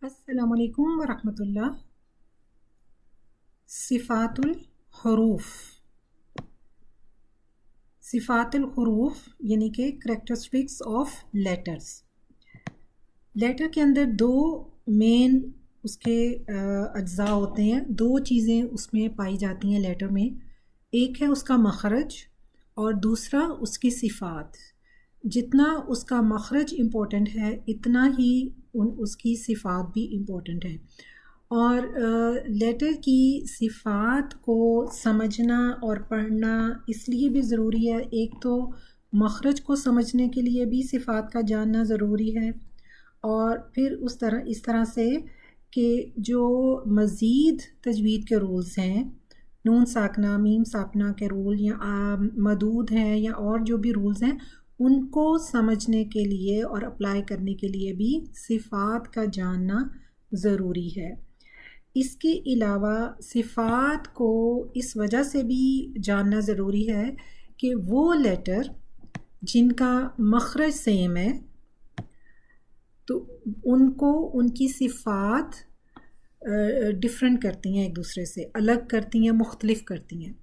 अस्सलामुअलैकुम वरहमतुल्लाह। सिफ़ातुल हुरूफ। सिफ़ातुल हुरूफ यानी कि करैक्टरिस्टिक्स ऑफ लेटर्स। लेटर के अंदर दो मेन उसके अज्जा होते हैं, दो चीज़ें उसमें पाई जाती हैं लेटर में। एक है उसका मखरज और दूसरा उसकी सिफ़ात। जितना उसका मखरज इम्पोर्टेंट है इतना ही उसकी सिफ़ात भी इम्पोर्टेंट है। और लेटर की सिफ़ात को समझना और पढ़ना इसलिए भी ज़रूरी है। एक तो मखरज को समझने के लिए भी सिफ़ात का जानना ज़रूरी है, और फिर इस तरह से कि जो मज़ीद तजवीद के रूल्स हैं, नून साकना मीम साकना के रूल या मदूद हैं या और जो भी रूल्स हैं, उनको समझने के लिए और अप्लाई करने के लिए भी सिफ़ात का जानना ज़रूरी है। इसके अलावा सिफ़ात को इस वजह से भी जानना ज़रूरी है कि वो लेटर जिनका मखरज सेम है तो उनको उनकी सिफ़ात डिफरेंट करती हैं, एक दूसरे से अलग करती हैं, मुख्तलिफ करती हैं।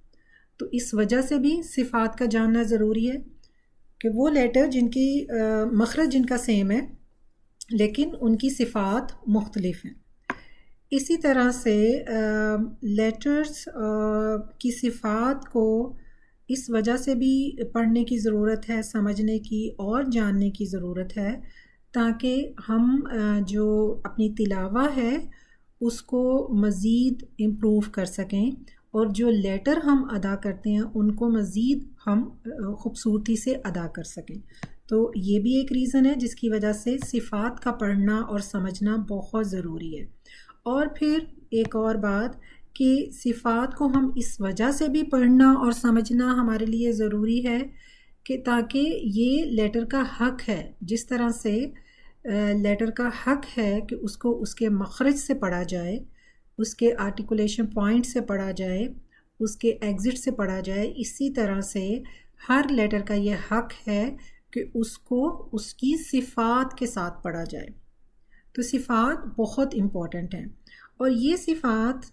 तो इस वजह से भी सिफ़ात का जानना ज़रूरी है कि वो लेटर जिनकी मखरज जिनका सेम है लेकिन उनकी सिफ़ात मुख्तलिफ हैं। इसी तरह से लेटर्स की सिफ़ात को इस वजह से भी पढ़ने की ज़रूरत है, समझने की और जानने की ज़रूरत है, ताकि हम जो अपनी तिलावा है उसको मज़ीद इम्प्रूव कर सकें और जो लेटर हम अदा करते हैं उनको मज़ीद हम ख़ूबसूरती से अदा कर सकें। तो ये भी एक रीज़न है जिसकी वजह से सिफ़ात का पढ़ना और समझना बहुत ज़रूरी है। और फिर एक और बात कि सिफ़ात को हम इस वजह से भी पढ़ना और समझना हमारे लिए ज़रूरी है कि ताकि ये लेटर का हक़ है, जिस तरह से लेटर का हक़ है कि उसको उसके मखरज से पढ़ा जाए, उसके आर्टिकुलेशन पॉइंट से पढ़ा जाए, उसके एग्ज़िट से पढ़ा जाए, इसी तरह से हर लेटर का ये हक़ है कि उसको उसकी सिफ़ात के साथ पढ़ा जाए। तो सिफ़ात बहुत इम्पॉर्टेंट हैं और ये सिफ़ात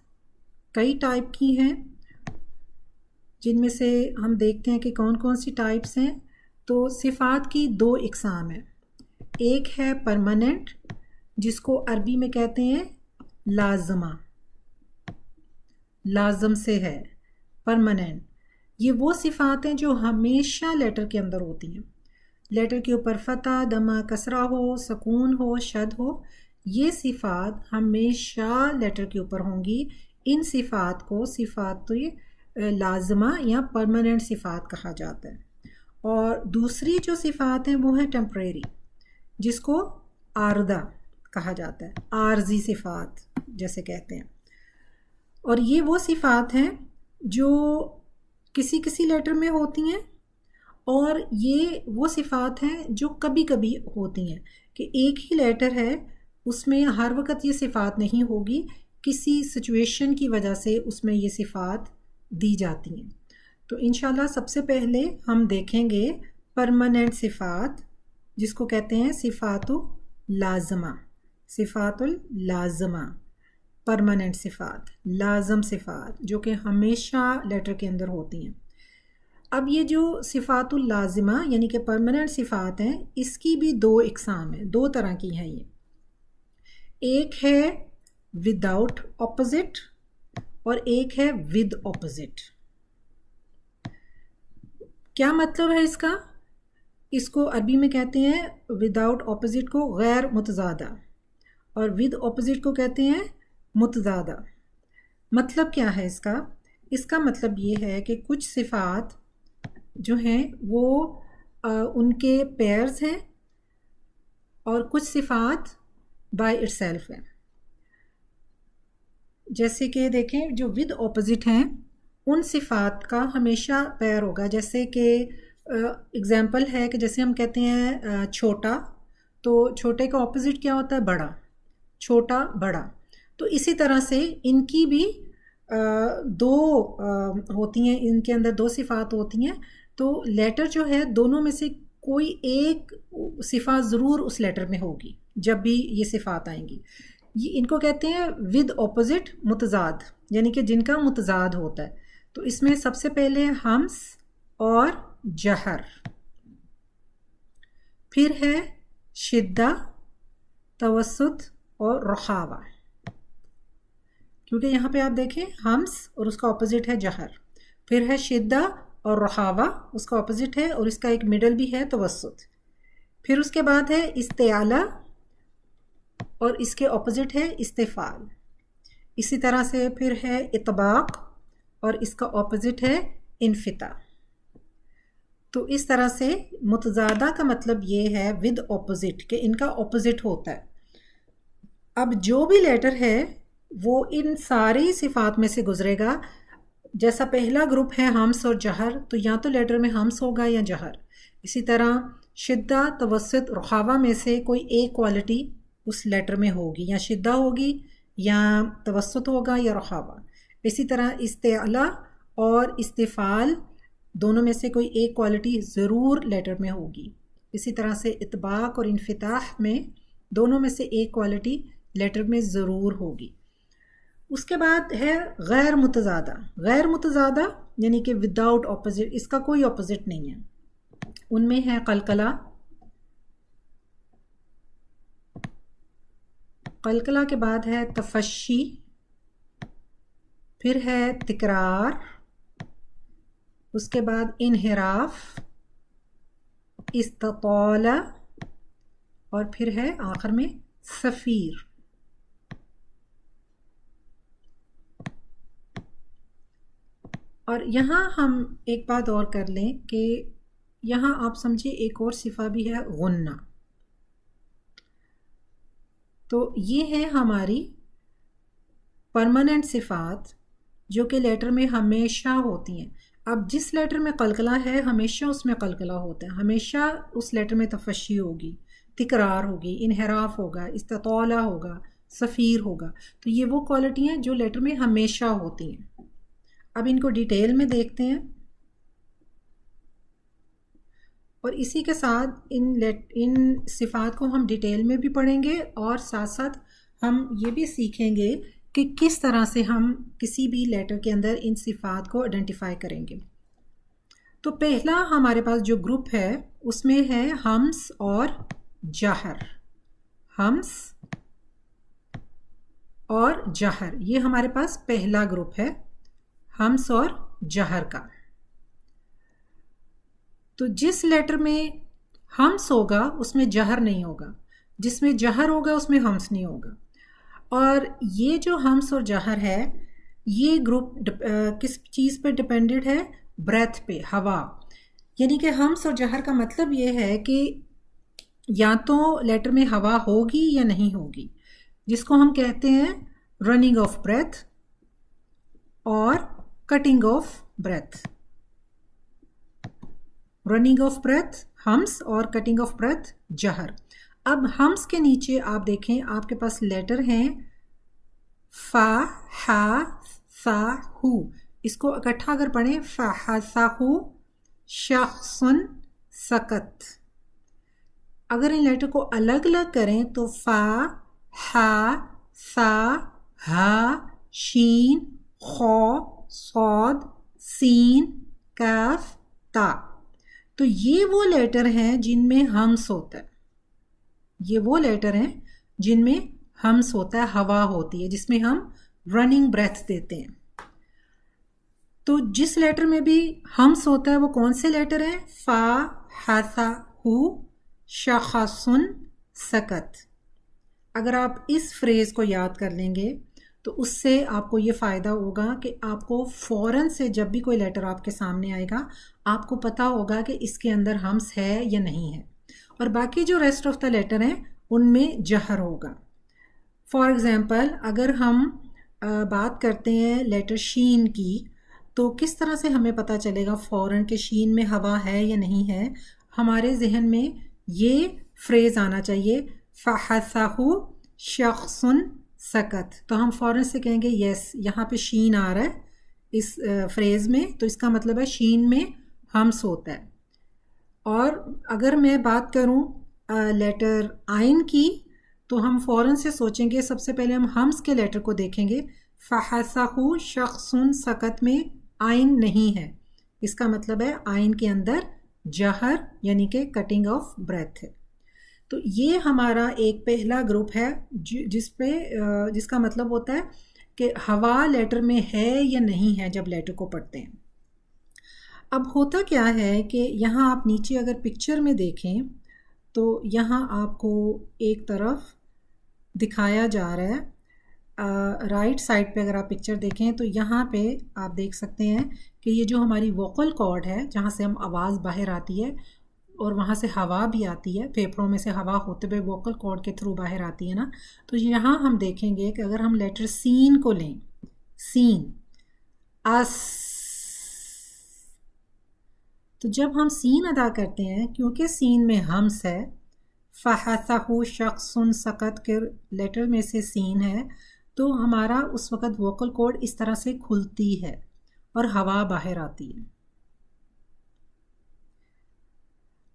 कई टाइप की हैं, जिनमें से हम देखते हैं कि कौन कौन सी टाइप्स हैं। तो सिफ़ात की दो इक़साम हैं। एक है परमानेंट, जिसको अरबी में कहते हैं लाज़िमा, लाज़म से है, परमानेंट। ये वो सिफ़ात हैं जो हमेशा लेटर के अंदर होती हैं। लेटर के ऊपर फ़तह, दमा, कसरा हो, सकून हो, शद हो, ये सिफ़ात हमेशा लेटर के ऊपर होंगी। इन सिफ़ात को सिफ़ात लाज़िमा या परमानेंट सिफ़ात कहा जाता है। और दूसरी जो सिफ़ात हैं वो है टेम्परेरी, जिसको आर्दा कहा जाता है, आर्जी सिफ़ात जैसे कहते हैं। और ये वो सिफ़ात हैं जो किसी किसी लेटर में होती हैं, और ये वो सिफ़ात हैं जो कभी कभी होती हैं कि एक ही लेटर है, उसमें हर वक्त ये सिफ़ात नहीं होगी, किसी सिचुएशन की वजह से उसमें ये सिफ़ात दी जाती हैं। तो इंशाल्लाह सबसे पहले हम देखेंगे परमानेंट सिफ़ात, जिसको कहते हैं सिफ़ातुल लाज़िमा। सिफ़ातुल लाज़िमा परमानेंट सिफ़ात, लाज़म सिफ़ात जो कि हमेशा लेटर के अंदर होती हैं। अब ये जो सिफ़ातुल लाज़िमा यानी कि परमानेंट सिफ़ात हैं, इसकी भी दो इक़साम हैं, दो तरह की हैं ये। एक है विदाउट ऑपोजिट और एक है विद ऑपोजिट। क्या मतलब है इसका? इसको अरबी में कहते हैं विदाउट ऑपोजिट को गैर मुतज़ादा और विद ऑपोजिट को कहते हैं मुतज़ादा। मतलब क्या है इसका? इसका मतलब ये है कि कुछ सिफ़ात जो हैं वो उनके पेयर्स हैं और कुछ सिफ़ात बाय इटसेल्फ है। जैसे कि देखें, जो विद ऑपोजिट हैं उन सिफ़ात का हमेशा पेयर होगा। जैसे कि एग्ज़ाम्पल है कि जैसे हम कहते हैं छोटा, तो छोटे का ऑपोजिट क्या होता है? बड़ा। छोटा बड़ा। तो इसी तरह से इनकी भी दो होती हैं, इनके अंदर दो सिफ़ात होती हैं। तो लेटर जो है दोनों में से कोई एक सिफ़ात ज़रूर उस लेटर में होगी जब भी ये सिफ़ात आएंगी। ये इनको कहते हैं विद ऑपोजिट मुतजाद, यानी कि जिनका मुतजाद होता है। तो इसमें सबसे पहले हम्स और जहर, फिर है शिद्दा, तवस्सुत और रुखावा। क्योंकि यहाँ पे आप देखें हम्स और उसका ऑपोजिट है जहर, फिर है शिद्दा और रुखावा उसका ऑपोजिट है, और इसका एक मिडल भी है तवस्सुत। फिर उसके बाद है इस्तेआला और इसके ऑपोजिट है इस्तेफाल। इसी तरह से फिर है इतबाक और इसका ऑपोजिट है इनफिता। तो इस तरह से मुतजादा का मतलब ये है विद ऑपोजिट, कि इनका ऑपोजिट होता है। अब जो भी लेटर है वो इन सारी सिफात में से गुजरेगा। जैसा पहला ग्रुप है हम्स और जहर, तो या तो लेटर में हम्स होगा या जहर। इसी तरह शिद्दा, तवस्सुत, रुखावा में से कोई एक क्वालिटी उस लेटर में होगी, या शिद्दा होगी या तवस्सुत होगा या रुखावा। इसी तरह इस्तेआला और इस्तिफाल दोनों में से कोई एक क्वालिटी ज़रूर लेटर में होगी। इसी तरह से इतबाक और इनफिताह में दोनों में से एक क्वालिटी लेटर में ज़रूर होगी। उसके बाद है गैर मुतज़ादा। गैर मुतज़ादा यानी कि विदाउट ऑपोजिट, इसका कोई ऑपोजिट नहीं है। उनमें है कलकला, कलकला के बाद है तफशी, फिर है तिकरार, उसके बाद इनहिराफ, इस्ततौला और फिर है आखिर में सफ़ीर। और यहाँ हम एक बात और कर लें कि यहाँ आप समझिए एक और सिफा भी है गुन्ना। तो ये है हमारी परमानेंट सिफात जो कि लेटर में हमेशा होती हैं। अब जिस लेटर में कलकला है हमेशा उसमें कलकला होता है, हमेशा उस लेटर में तफशी होगी, तिकरार होगी, इनहराफ होगा, इस्ततौला होगा, सफ़ीर होगा। तो ये वो क्वालिटी हैं जो लेटर में हमेशा होती हैं। अब इनको डिटेल में देखते हैं और इसी के साथ इन सिफ़ात को हम डिटेल में भी पढ़ेंगे और साथ साथ हम ये भी सीखेंगे कि किस तरह से हम किसी भी लेटर के अंदर इन सिफ़ात को आइडेंटिफाई करेंगे। तो पहला हमारे पास जो ग्रुप है उसमें है हम्स और जहर। हम्स और जहर ये हमारे पास पहला ग्रुप है, हम्स और जहर का। तो जिस लेटर में हम्स होगा उसमें जहर नहीं होगा, जिसमें जहर होगा उसमें हम्स नहीं होगा। और ये जो हम्स और जहर है ये ग्रुप किस चीज़ पे डिपेंडेड है? ब्रेथ पे, हवा। यानी कि हम्स और जहर का मतलब ये है कि या तो लेटर में हवा होगी या नहीं होगी, जिसको हम कहते हैं रनिंग ऑफ ब्रेथ और cutting of breath. Running of breath हम्स और कटिंग ऑफ ब्रेथ जहर। अब हम्स के नीचे आप देखें आपके पास लेटर हैं फा, हा, सा, हु। इसको इकट्ठा अगर पढ़ें फा, हा, सा, हु, शख्सन, सकत। अगर इन लेटर को अलग अलग करें तो फा, हा, सा, हा, शीन, खौ, सौद, सीन, काफ, ता। तो ये वो लेटर हैं जिनमें हम्स होता है। ये वो लेटर हैं जिनमें हम्स होता है, हवा होती है, जिसमें हम रनिंग ब्रेथ देते हैं। तो जिस लेटर में भी हम्स होता है वो कौन से लेटर हैं? फा, हासा, हु, शखसुन, सकत। अगर आप इस फ्रेज़ को याद कर लेंगे तो उससे आपको ये फ़ायदा होगा कि आपको फ़ौरन से जब भी कोई लेटर आपके सामने आएगा आपको पता होगा कि इसके अंदर हम्स है या नहीं है। और बाकी जो रेस्ट ऑफ द लेटर हैं उनमें जहर होगा। फॉर एग्ज़ाम्पल अगर हम बात करते हैं लेटर शीन की, तो किस तरह से हमें पता चलेगा फ़ौरन कि शीन में हवा है या नहीं है? हमारे जहन में ये फ्रेज़ आना चाहिए फ़हसाहु शख्सुन सकत। तो हम फ़ौरन से कहेंगे यस, यहाँ पे शीन आ रहा है इस फ्रेज़ में, तो इसका मतलब है शीन में हम्स होता है। और अगर मैं बात करूँ लेटर आइन की, तो हम फ़ौरन से सोचेंगे, सबसे पहले हम हम्स के लेटर को देखेंगे। फ़हसहु शख्सुन सकत में आइन नहीं है, इसका मतलब है आइन के अंदर जहर यानी कि कटिंग ऑफ ब्रेथ है। तो ये हमारा एक पहला ग्रुप है जिसका मतलब होता है कि हवा लेटर में है या नहीं है जब लेटर को पढ़ते हैं। अब होता क्या है कि यहाँ आप नीचे अगर पिक्चर में देखें तो यहाँ आपको एक तरफ दिखाया जा रहा है, राइट साइड पे अगर आप पिक्चर देखें तो यहाँ पे आप देख सकते हैं कि ये जो हमारी वोकल कॉर्ड है, जहाँ से हम आवाज़ बाहर आती है और वहाँ से हवा भी आती है, फेफड़ों में से हवा होते हुए वोकल कॉर्ड के थ्रू बाहर आती है ना। तो यहाँ हम देखेंगे कि अगर हम लेटर सीन को लें, सीन अस, तो जब हम सीन अदा करते हैं, क्योंकि सीन में हम्स है, फ़हसहु शख्सुन सकत के लेटर में से सीन है, तो हमारा उस वक़्त वोकल कॉर्ड इस तरह से खुलती है और हवा बाहर आती है।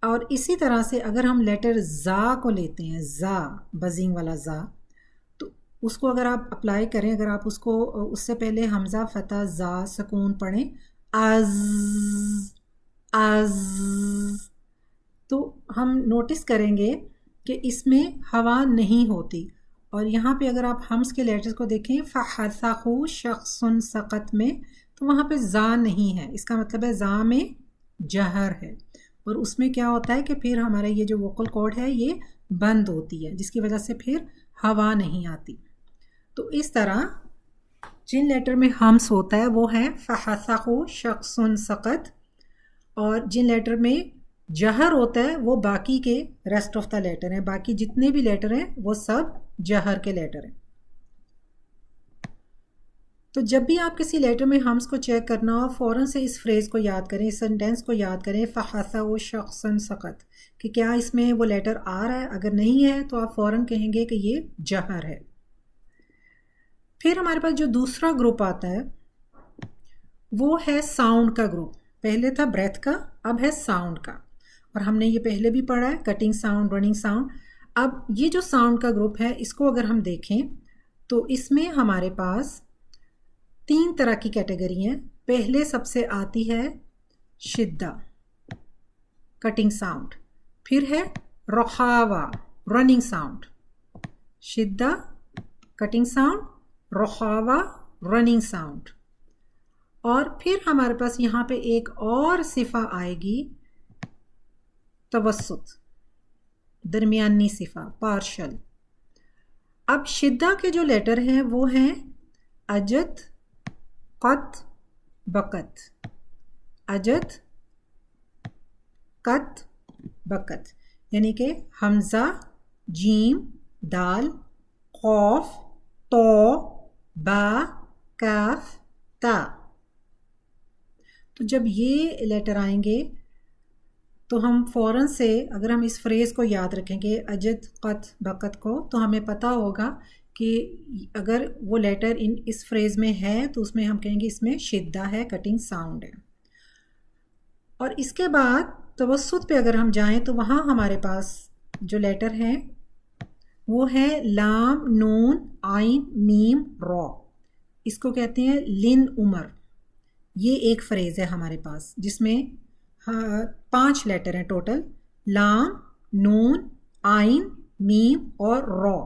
और इसी तरह से अगर हम लेटर ज़ा को लेते हैं, ज़ा बजिंग वाला ज़ा, तो उसको अगर आप अप्लाई करें, अगर आप उसको उससे पहले हमज़ा फतह ज़ा सुकून पढ़ें, अज़ अज़, तो हम नोटिस करेंगे कि इसमें हवा नहीं होती। और यहाँ पे अगर आप हम्स के लेटर्स को देखें, फ़हसहु शख्सुन सकत में, तो वहाँ पे ज़ा नहीं है, इसका मतलब है ज़ा में जहर है। और उसमें क्या होता है कि फिर हमारा ये जो वोकल कॉर्ड है ये बंद होती है, जिसकी वजह से फिर हवा नहीं आती। तो इस तरह जिन लेटर में हम्स होता है वो है फ़हसहु शख्सुन सकत, और जिन लेटर में जहर होता है वो बाकी के रेस्ट ऑफ द लेटर हैं, बाकी जितने भी लेटर हैं वो सब जहर के लेटर हैं। तो जब भी आप किसी लेटर में हम्स को चेक करना हो, फ़ौरन से इस फ्रेज़ को याद करें, इस सेंटेंस को याद करें, फ़हसहु शख्सन सकत, कि क्या इसमें वो लेटर आ रहा है। अगर नहीं है तो आप फ़ौरन कहेंगे कि ये जहर है। फिर हमारे पास जो दूसरा ग्रुप आता है वो है साउंड का ग्रुप। पहले था ब्रेथ का, अब है साउंड का, और हमने ये पहले भी पढ़ा है, कटिंग साउंड, रनिंग साउंड। अब ये जो साउंड का ग्रुप है, इसको अगर हम देखें तो इसमें हमारे पास 3 तरह की कैटेगरी हैं। पहले सबसे आती है शिद्दा, कटिंग साउंड, फिर है रोहावा, रनिंग साउंड। शिद्दा, कटिंग साउंड, रोहावा, रनिंग साउंड। और फिर हमारे पास यहाँ पे एक और सिफा आएगी, तवस्सुत, दरमियानी सिफा, पार्शल। अब शिद्दा के जो लेटर हैं वो हैं अजद, कत, बकत, अजद, कत, बकत, यानी कि हमज़ा, जीम, दाल, खौफ, तो, बा, काफ, ता। तो जब ये लेटर आएंगे तो हम फ़ौरन से, अगर हम इस फ्रेज़ को याद रखेंगे अजद, कत, बकत को, तो हमें पता होगा कि अगर वो लेटर इस फ्रेज़ में है तो उसमें हम कहेंगे इसमें शिद्दा है, कटिंग साउंड है। और इसके बाद तवस्सुत पे अगर हम जाएं तो वहाँ हमारे पास जो लेटर हैं वो है लाम, नून, आइन, मीम, रॉ। इसको कहते हैं लिन उमर। ये एक फ्रेज़ है हमारे पास जिसमें 5 लेटर हैं टोटल, लाम, नून, आइन, मीम और रॉ।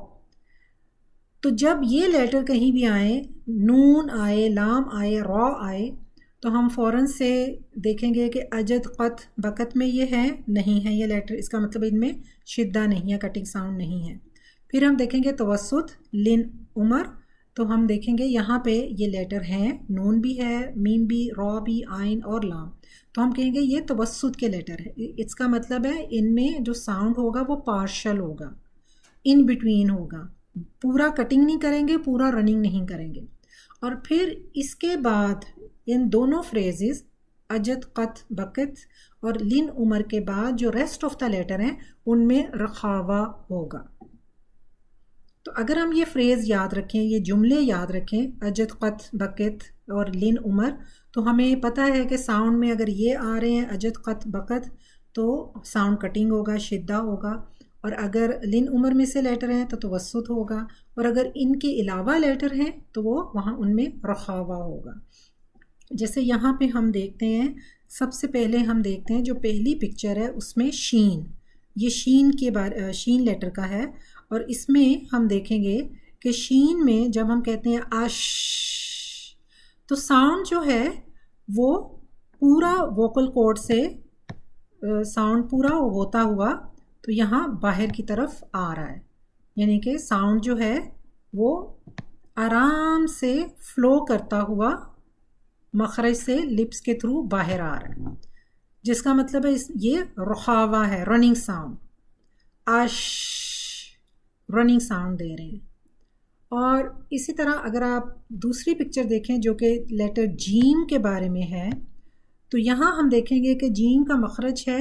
तो जब ये लेटर कहीं भी आए, नून आए, लाम आए, रॉ आए, तो हम फ़ौरन से देखेंगे कि अजद, कत, बकत में ये है, नहीं है ये लेटर, इसका मतलब इनमें शिद्दा नहीं है, कटिंग साउंड नहीं है। फिर हम देखेंगे तवस्सुत, लिन उमर, तो हम देखेंगे यहाँ पे ये लेटर हैं, नून भी है, मीम भी, रॉ भी, आइन और लाम, तो हम कहेंगे ये तवस्सुत के लेटर है। इसका मतलब है इनमें जो साउंड होगा वो पार्शल होगा, इन बिटवीन होगा, पूरा कटिंग नहीं करेंगे, पूरा रनिंग नहीं करेंगे। और फिर इसके बाद इन दोनों फ्रेजेस अजद, कत, बकत और लिन उमर के बाद जो रेस्ट ऑफ द लेटर हैं उनमें रखावा होगा। तो अगर हम ये फ्रेज़ याद रखें, ये जुमले याद रखें, अजद, कत, बकत और लिन उमर, तो हमें पता है कि साउंड में अगर ये आ रहे हैं अजद, कत, बकत, तो साउंड कटिंग होगा, शिद्दा होगा। और अगर लिन उमर में से लेटर हैं तो तवस्सुत होगा, और अगर इनके अलावा लेटर हैं तो वो वहाँ उनमें रखावा होगा। जैसे यहाँ पे हम देखते हैं, सबसे पहले हम देखते हैं जो पहली पिक्चर है उसमें शीन, ये शीन लेटर का है, और इसमें हम देखेंगे कि शीन में जब हम कहते हैं आश, तो साउंड जो है वो पूरा वोकल कॉर्ड से साउंड पूरा होता हुआ तो यहाँ बाहर की तरफ आ रहा है, यानी कि साउंड जो है वो आराम से फ्लो करता हुआ मखरज से लिप्स के थ्रू बाहर आ रहा है, जिसका मतलब है ये रुखावा है, रनिंग साउंड, आश रनिंग साउंड दे रहे हैं। और इसी तरह अगर आप दूसरी पिक्चर देखें जो कि लेटर जीम के बारे में है, तो यहाँ हम देखेंगे कि जीम का मखरज है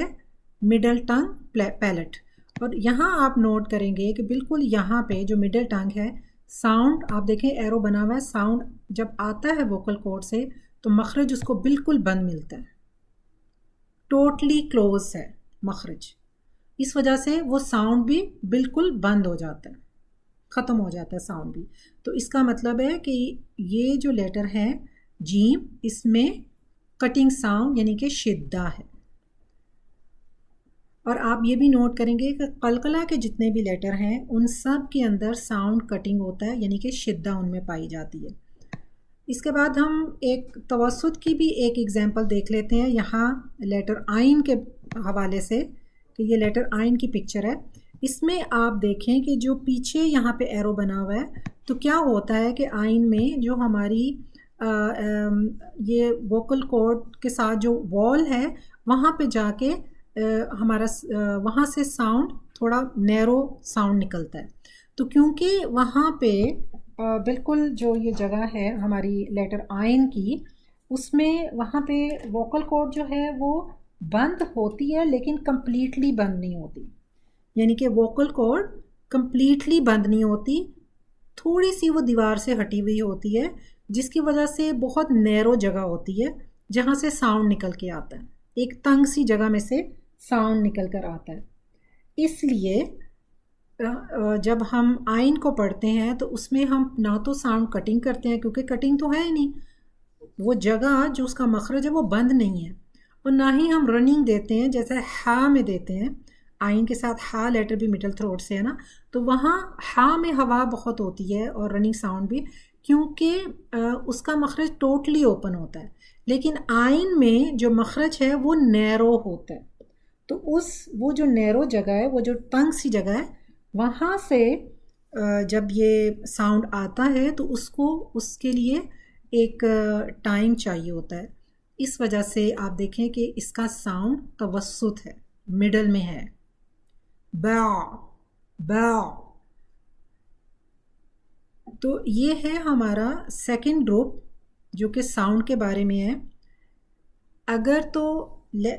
मिडल टंग पैलेट, और यहाँ आप नोट करेंगे कि बिल्कुल यहाँ पे जो मिडल टंग है, साउंड आप देखें एरो बना हुआ है, साउंड जब आता है वोकल कॉर्ड से तो मखरज उसको बिल्कुल बंद मिलता है, टोटली क्लोज है मखरज, इस वजह से वो साउंड भी बिल्कुल बंद हो जाता है, ख़त्म हो जाता है साउंड भी। तो इसका मतलब है कि ये जो लेटर है जीम, इसमें कटिंग साउंड यानी कि शिद्दा है। और आप ये भी नोट करेंगे कि कलकला के जितने भी लेटर हैं उन सब के अंदर साउंड कटिंग होता है, यानी कि शिद्दा उनमें पाई जाती है। इसके बाद हम एक तवस्सुत की भी एक एग्जांपल देख लेते हैं यहाँ लेटर आइन के हवाले से, कि ये लेटर आइन की पिक्चर है। इसमें आप देखें कि जो पीछे यहाँ पे एरो बना हुआ है, तो क्या होता है कि आइन में जो हमारी ये वोकल कॉर्ड के साथ जो वॉल है वहाँ पे जाके हमारा वहाँ से साउंड थोड़ा नैरो साउंड निकलता है। तो क्योंकि वहाँ पे बिल्कुल जो ये जगह है हमारी लेटर आइन की, उसमें वहाँ पे वोकल कॉर्ड जो है वो बंद होती है लेकिन कम्प्लीटली बंद नहीं होती, यानी कि वोकल कॉर्ड कम्प्लीटली बंद नहीं होती, थोड़ी सी वो दीवार से हटी हुई होती है, जिसकी वजह से बहुत नैरो जगह होती है जहाँ से साउंड निकल के आता है, एक तंग सी जगह में से साउंड निकल कर आता है। इसलिए जब हम आइन को पढ़ते हैं तो उसमें हम ना तो साउंड कटिंग करते हैं, क्योंकि कटिंग तो है ही नहीं, वो जगह जो उसका मखरज है वो बंद नहीं है, और ना ही हम रनिंग देते हैं जैसे हा में देते हैं, आइन के साथ हा लेटर भी मिडल थ्रोट से है ना, तो वहाँ हा में हवा बहुत होती है और रनिंग साउंड भी, क्योंकि उसका मखरज टोटली ओपन होता है, लेकिन आइन में जो मखरज है वो नैरो होता है। तो वो जो नैरो जगह है, वो जो तंग सी जगह है, वहाँ से जब ये साउंड आता है तो उसके लिए एक टाइम चाहिए होता है। इस वजह से आप देखें कि इसका साउंड तवस्सुत है, मिडल में है, बा बा। तो ये है हमारा सेकंड ग्रुप जो कि साउंड के बारे में है। अगर तो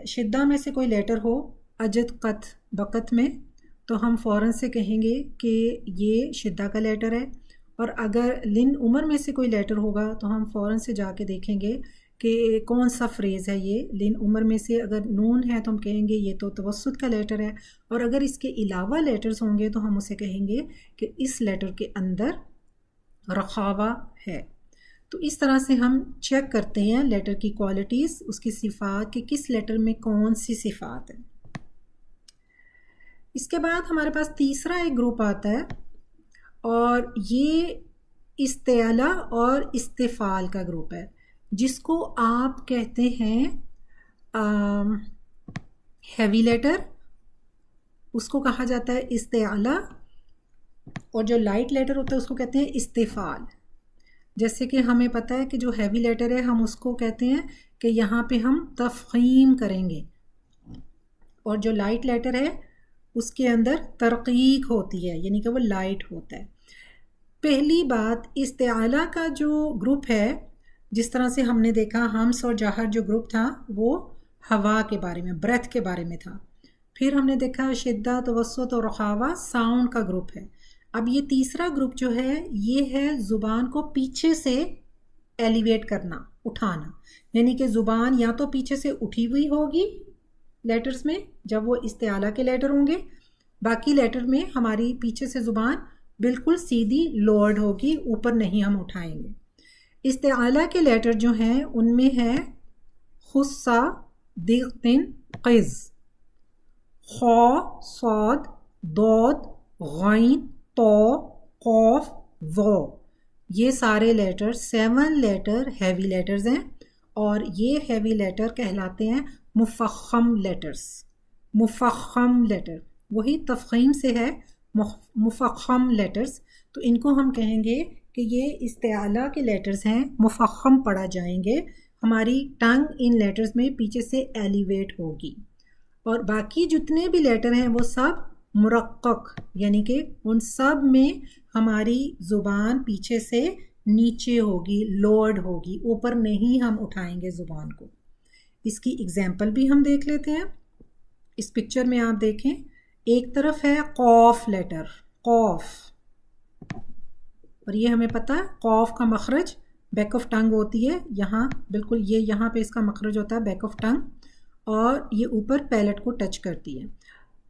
शिद्दा में से कोई लेटर हो अजद कत बकत में, तो हम फ़ौरन से कहेंगे कि ये शिद्दा का लेटर है, और अगर लिन उमर में से कोई लेटर होगा तो हम फ़ौरन से जाके देखेंगे कि कौन सा फ्रेज़ है ये। लिन उमर में से अगर नून है तो हम कहेंगे ये तो तवस्सुत का लेटर है, और अगर इसके अलावा लेटर्स होंगे तो हम उसे कहेंगे कि इस लेटर के अंदर रखावा है। तो इस तरह से हम चेक करते हैं लेटर की क्वालिटीज़, उसकी सिफ़ात, कि किस लेटर में कौन सी सिफ़ात है। इसके बाद हमारे पास तीसरा एक ग्रुप आता है, और ये इस्तेला और इस्तिफ़ाल का ग्रुप है, जिसको आप कहते हैं हैवी लेटर, उसको कहा जाता है इस्तेला, और जो लाइट लेटर होता है उसको कहते हैं इस्तिफ़ाल। जैसे कि हमें पता है कि जो हैवी लेटर है हम उसको कहते हैं कि यहाँ पे हम तफ़ख़ीम करेंगे, और जो लाइट लेटर है उसके अंदर तरक़ीक़ होती है, यानी कि वो लाइट होता है। पहली बात, इस्तेआला का जो ग्रुप है, जिस तरह से हमने देखा हम्स और जहर जो ग्रुप था वो हवा के बारे में, ब्रेथ के बारे में था। फिर हमने देखा शिद्दा, तवस्सुत और रखावा साउंड का ग्रुप है। अब ये तीसरा ग्रुप जो है ये है ज़ुबान को पीछे से एलिवेट करना, उठाना, यानी कि ज़ुबान या तो पीछे से उठी हुई होगी लेटर्स में जब वो इस्तेआला के लेटर होंगे, बाकी लेटर में हमारी पीछे से ज़ुबान बिल्कुल सीधी लोअर्ड होगी, ऊपर नहीं हम उठाएंगे। इस्तेआला के लेटर जो हैं उनमें है खुस्सा, दिक्तिन, क़िज़, खौ, सौद, दौद, गैन, तो, कौफ, वो। ये सारे लेटर 7 लेटर हैवी लेटर्स हैं और ये हैवी लेटर कहलाते हैं मुफ़ख़म लेटर्स। मुफ़ख़म लेटर वही तफ़ख़ीम से है, मुफ़ख़म लेटर्स। तो इनको हम कहेंगे कि ये इस्तेआला के लेटर्स हैं, मुफ़ख़म पढ़ा जाएंगे। हमारी टंग इन लेटर्स में पीछे से एलिवेट होगी और बाकी जितने भी लेटर हैं वो सब मुरक्कक, यानी कि उन सब में हमारी ज़ुबान पीछे से नीचे होगी, लोअर्ड होगी, ऊपर नहीं हम उठाएंगे ज़ुबान को। इसकी एग्जाम्पल भी हम देख लेते हैं। इस पिक्चर में आप देखें, एक तरफ है कौफ लेटर, कौफ, और ये हमें पता है कौफ का मखरज बैक ऑफ टंग होती है, यहाँ बिल्कुल ये यहाँ पे इसका मखरज होता है बैक ऑफ टंग और ये ऊपर पैलेट को टच करती है।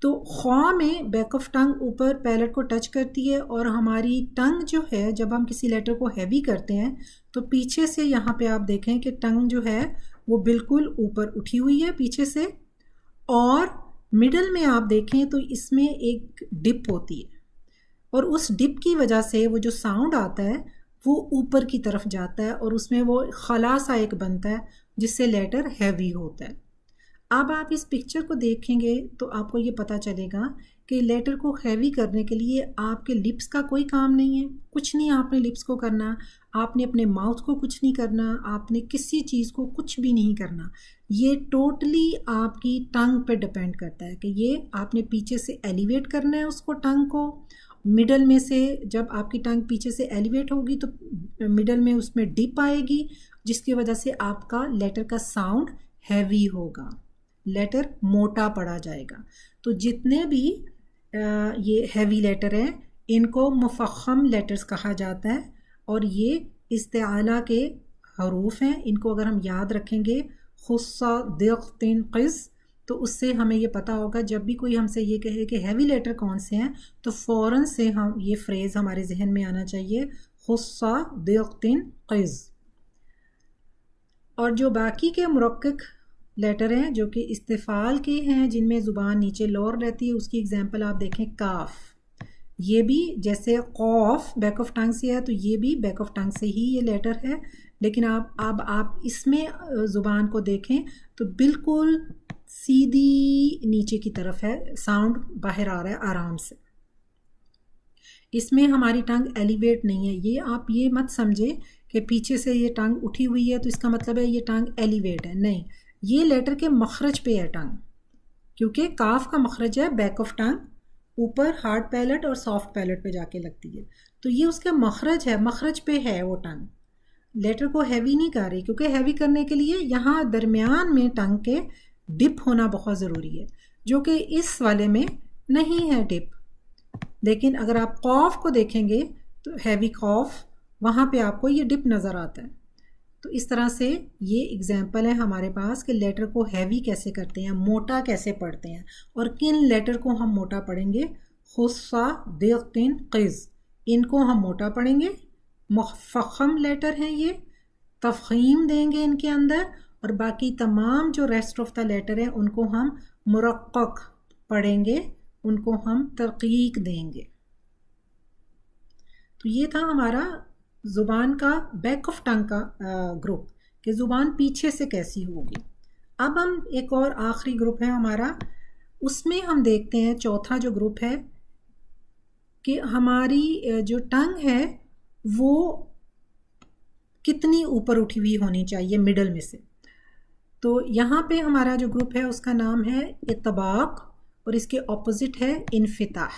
तो खौ में बैक ऑफ टंग ऊपर पैलेट को टच करती है और हमारी टंग जो है जब हम किसी लेटर को हैवी करते हैं तो पीछे से यहाँ पे आप देखें कि टंग जो है वो बिल्कुल ऊपर उठी हुई है पीछे से, और मिडल में आप देखें तो इसमें एक डिप होती है और उस डिप की वजह से वो जो साउंड आता है वो ऊपर की तरफ जाता है और उसमें वो खला सा एक बनता है जिससे लेटर हैवी होता है। अब आप इस पिक्चर को देखेंगे तो आपको ये पता चलेगा कि लेटर को हैवी करने के लिए आपके लिप्स का कोई काम नहीं है, कुछ नहीं आपने लिप्स को करना, आपने अपने माउथ को कुछ नहीं करना, आपने किसी चीज़ को कुछ भी नहीं करना। ये टोटली आपकी टंग पे डिपेंड करता है कि ये आपने पीछे से एलिवेट करना है उसको, टंग को। मिडल में से जब आपकी टंग पीछे से एलिवेट होगी तो मिडल में उसमें डिप आएगी जिसकी वजह से आपका लेटर का साउंड हैवी होगा, लेटर मोटा पड़ा जाएगा। तो जितने भी ये हैवी लेटर हैं इनको मुफ़ख़म लेटर्स कहा जाता है और ये इस्तेआला के हरूफ हैं। इनको अगर हम याद रखेंगे खुस्सा, दिक्तिन, क़िज़, तो उससे हमें ये पता होगा जब भी कोई हमसे ये कहे कि हैवी लेटर कौन से हैं तो फ़ौरन से हम ये फ्रेज़ हमारे जहन में आना चाहिए, खुस्सा, दिक्तिन, क़िज़। और जो बाकी के मुरक्कक लेटर हैं जो कि इस्तिफ़ाल के हैं जिनमें ज़ुबान नीचे लोअर रहती है, उसकी एग्जांपल आप देखें काफ। ये भी जैसे कौफ बैक ऑफ टंग से है तो ये भी बैक ऑफ टंग से ही ये लेटर है, लेकिन आप इसमें ज़ुबान को देखें तो बिल्कुल सीधी नीचे की तरफ है, साउंड बाहर आ रहा है आराम से। इसमें हमारी टंग एलिवेट नहीं है, ये आप ये मत समझे कि पीछे से ये टंग उठी हुई है तो इसका मतलब है ये टंग एलिवेट है, नहीं, ये लेटर के मखरज पे है टंग, क्योंकि काफ का मखरज है बैक ऑफ टंग, ऊपर हार्ड पैलेट और सॉफ्ट पैलेट पे जाके लगती है, तो ये उसका मखरज है, मखरज पे है वो टंग। लेटर को हैवी नहीं कर रही क्योंकि हैवी करने के लिए यहाँ दरमियान में टंग के डिप होना बहुत ज़रूरी है, जो कि इस वाले में नहीं है डिप। लेकिन अगर आप कौफ को देखेंगे तो हैवी कौफ, वहाँ पे आपको ये डिप नज़र आता है। तो इस तरह से ये एग्जाम्पल है हमारे पास कि लेटर को हैवी कैसे करते हैं, मोटा कैसे पढ़ते हैं और किन लेटर को हम मोटा पढ़ेंगे। खुस्सा, दिक्तिन, क़िज़, इनको हम मोटा पढ़ेंगे। मुफ़ख़म लेटर हैं ये, तफ़ख़ीम देंगे इनके अंदर, और बाकी तमाम जो रेस्ट ऑफ द लेटर हैं उनको हम मुरक्कक पढ़ेंगे, उनको हम तरक़ीक़ देंगे। तो ये था हमारा ज़ुबान का बैक ऑफ टंग का ग्रुप कि ज़ुबान पीछे से कैसी होगी। अब हम एक और आखिरी ग्रुप है हमारा, उसमें हम देखते हैं चौथा जो ग्रुप है कि हमारी जो टंग है वो कितनी ऊपर उठी हुई होनी चाहिए मिडल में से। तो यहाँ पे हमारा जो ग्रुप है उसका नाम है इत्बाक और इसके ऑपोजिट है इन्फिताह।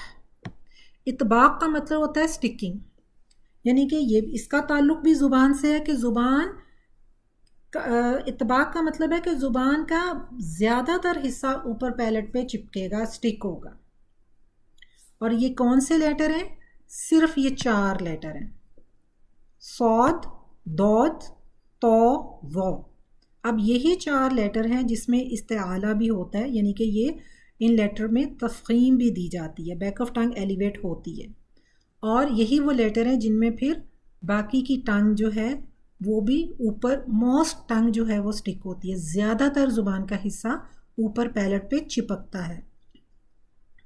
इत्बाक का मतलब होता है स्टिकिंग, यानी कि ये इसका ताल्लुक भी ज़ुबान से है कि ज़ुबान इत्बाक का मतलब है कि ज़ुबान का ज़्यादातर हिस्सा ऊपर पैलेट पे चिपकेगा, स्टिक होगा। और ये कौन से लेटर हैं? सिर्फ ये 4 लेटर हैं, सौद, दौद, तो, वो। अब यही 4 लेटर हैं जिसमें इस्तेआला भी होता है, यानी कि ये इन लेटर में तफखीम भी दी जाती है, बैक ऑफ टंग एलिवेट होती है। और यही वो लेटर हैं जिनमें फिर बाकी की टंग जो है वो भी ऊपर, मोस्ट टंग जो है वो स्टिक होती है, ज़्यादातर ज़ुबान का हिस्सा ऊपर पैलेट पे चिपकता है।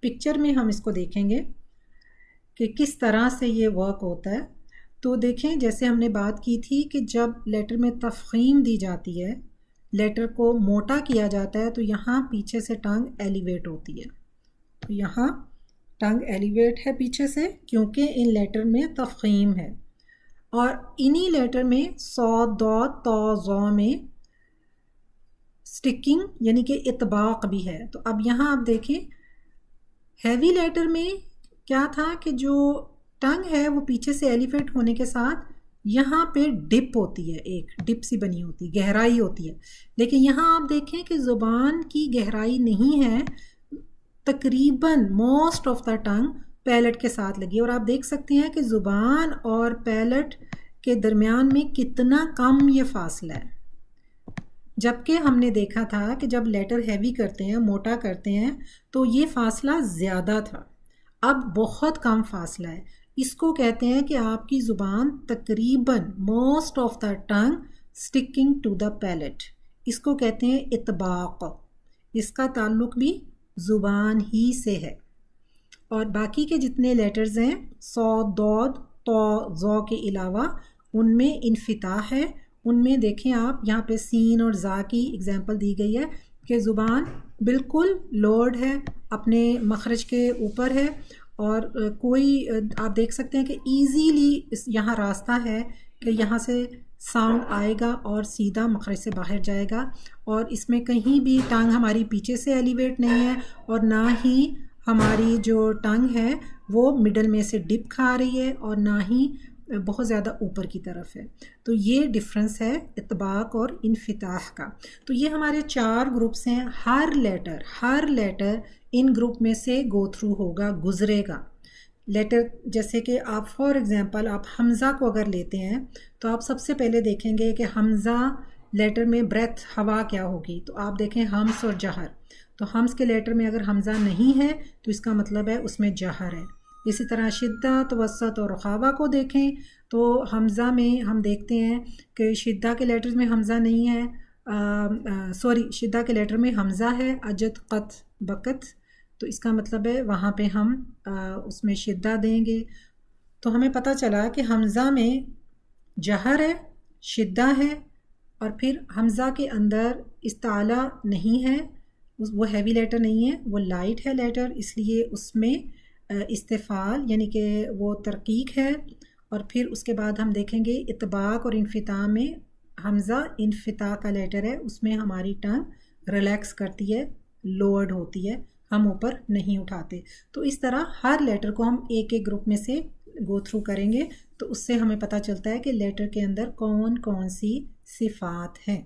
पिक्चर में हम इसको देखेंगे कि किस तरह से ये वर्क होता है। तो देखें, जैसे हमने बात की थी कि जब लेटर में तफखीम दी जाती है, लेटर को मोटा किया जाता है, तो यहाँ पीछे से टंग एलिवेट होती है। तो यहाँ टंग एलिवेट है पीछे से क्योंकि इन लेटर में तफखीम है। और इन्हीं लेटर में सौ, दौ, तौ, ज़ौ में स्टिकिंग यानी कि इतबाक भी है। तो अब यहाँ आप देखें, हैवी लेटर में क्या था कि जो टंग है वो पीछे से एलिवेट होने के साथ यहाँ पे डिप होती है, एक डिप सी बनी होती है, गहराई होती है। लेकिन यहाँ आप देखें कि ज़ुबान की गहराई नहीं है, तकरीबन most of the tongue palate के साथ लगी। और आप देख सकते हैं कि ज़ुबान और पैलेट के दरमियान में कितना कम ये फासला है। जबकि हमने देखा था कि जब लेटर हैवी करते हैं, मोटा करते हैं, तो ये फासला ज़्यादा था। अब बहुत कम फासला है। इसको कहते हैं कि आपकी ज़ुबान तकरीबन most of the tongue sticking to the palate, इसको कहते हैं इतबाक। इसका ताल्लुक भी ज़ुबान ही से है। और बाकी के जितने लेटर्स हैं, सौ, दौद, तौ, ज़ौ के अलावा उनमें इन्फिताह है। उनमें देखें आप, यहाँ पे सीन और ज़ा की एग्जांपल दी गई है कि ज़ुबान बिल्कुल लोड है, अपने मखरज के ऊपर है। और कोई आप देख सकते हैं कि ईज़ीली यहाँ रास्ता है कि यहाँ से साउंड आएगा और सीधा मखरज से बाहर जाएगा। और इसमें कहीं भी टंग हमारी पीछे से एलिवेट नहीं है और ना ही हमारी जो टंग है वो मिडल में से डिप खा रही है और ना ही बहुत ज़्यादा ऊपर की तरफ है। तो ये डिफरेंस है इतबाक और इन्फिताह का। तो ये हमारे 4 ग्रुप्स हैं। हर लेटर इन ग्रुप में से गो थ्रू होगा, गुजरेगा। लेटर जैसे कि आप फॉर एग्ज़ाम्पल आप हमज़ा को अगर लेते हैं तो आप सबसे पहले देखेंगे कि हमज़ा लेटर में ब्रेथ, हवा क्या होगी। तो आप देखें हम्स और जहर। तो हम्स के लेटर में अगर हमज़ा नहीं है तो इसका मतलब है उसमें जहर है। इसी तरह शिद्दत, वसत और रुखावा को देखें तो हमज़ा में हम देखते हैं कि शिद्दा के लेटर्स में हमज़ा नहीं है, शिद्दा के लेटर में हमज़ा है, अजद, क़त, बकत। तो इसका मतलब है वहाँ पे हम उसमें शिद्दा देंगे। तो हमें पता चला कि हमज़ा में जहर है, शिद्दा है, और फिर हमज़ा के अंदर इस्ताला नहीं है, वो हैवी लेटर नहीं है, वो लाइट है लेटर, इसलिए उसमें इस्तिफ़ाल यानी कि वो तरकीक है। और फिर उसके बाद हम देखेंगे इतबाक और इन्फिता में हमज़ा इन्फिता का लेटर है, उसमें हमारी टंग रिलैक्स करती है, लोअर्ड होती है, हम ऊपर नहीं उठाते। तो इस तरह हर लेटर को हम एक एक ग्रुप में से गो थ्रू करेंगे तो उससे हमें पता चलता है कि लेटर के अंदर कौन कौन सी सिफ़ात हैं।